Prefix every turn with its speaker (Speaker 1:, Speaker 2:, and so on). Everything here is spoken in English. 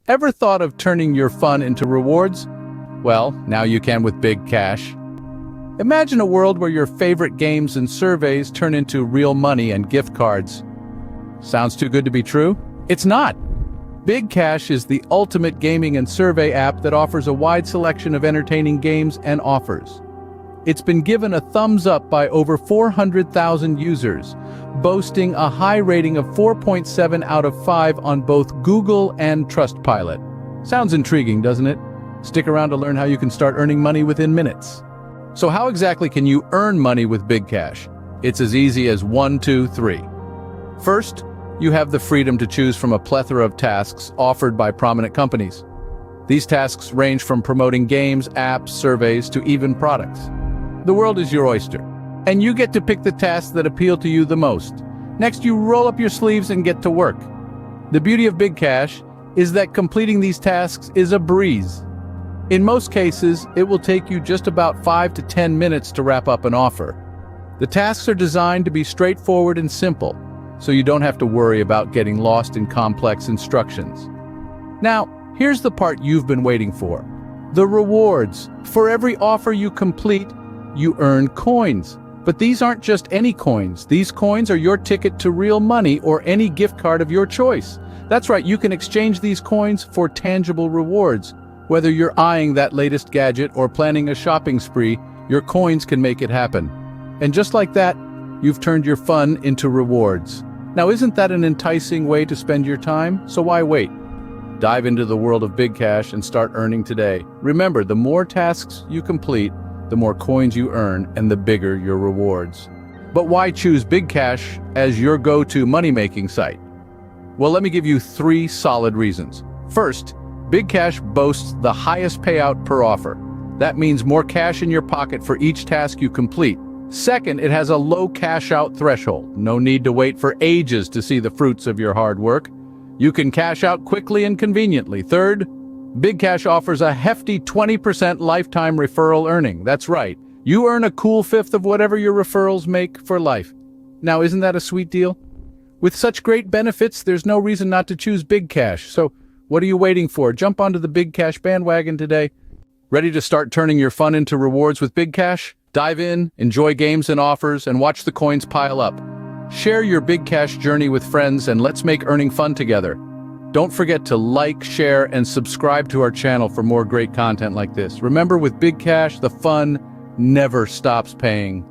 Speaker 1: Ever thought of turning your fun into rewards? Well, now you can with Big Cash. Imagine a world where your favorite games and surveys turn into real money and gift cards. Sounds too good to be true? It's not. Big Cash is the ultimate gaming and survey app that offers a wide selection of entertaining games and offers. It's been given a thumbs up by over 400,000 users, boasting a high rating of 4.7 out of 5 on both Google and Trustpilot. Sounds intriguing, doesn't it? Stick around to learn how you can start earning money within minutes. So how exactly can you earn money with Big Cash? It's as easy as 1, 2, 3. First, you have the freedom to choose from a plethora of tasks offered by prominent companies. These tasks range from promoting games, apps, surveys, to even products. The world is your oyster, and you get to pick the tasks that appeal to you the most. Next, you roll up your sleeves and get to work. The beauty of Big Cash is that completing these tasks is a breeze. In most cases, it will take you just about 5 to 10 minutes to wrap up an offer. The tasks are designed to be straightforward and simple, so you don't have to worry about getting lost in complex instructions. Now, here's the part you've been waiting for. The rewards. For every offer you complete, you earn coins. But these aren't just any coins. These coins are your ticket to real money or any gift card of your choice. That's right, you can exchange these coins for tangible rewards. Whether you're eyeing that latest gadget or planning a shopping spree, your coins can make it happen. And just like that, you've turned your fun into rewards. Now, isn't that an enticing way to spend your time? So why wait? Dive into the world of Big Cash and start earning today. Remember, the more tasks you complete, the more coins you earn and the bigger your rewards. But why choose Big Cash as your go-to money-making site? Well, let me give you 3 solid reasons. First, Big Cash boasts the highest payout per offer. That means more cash in your pocket for each task you complete. Second, it has a low cash-out threshold. No need to wait for ages to see the fruits of your hard work. You can cash out quickly and conveniently. Third, Big Cash offers a hefty 20% lifetime referral earning. That's right. You earn a cool fifth of whatever your referrals make for life. Now, isn't that a sweet deal? With such great benefits, there's no reason not to choose Big Cash. So, what are you waiting for? Jump onto the Big Cash bandwagon today. Ready to start turning your fun into rewards with Big Cash? Dive in, enjoy games and offers, and watch the coins pile up. Share your Big Cash journey with friends and let's make earning fun together. Don't forget to like, share, and subscribe to our channel for more great content like this. Remember, with Big Cash, the fun never stops paying.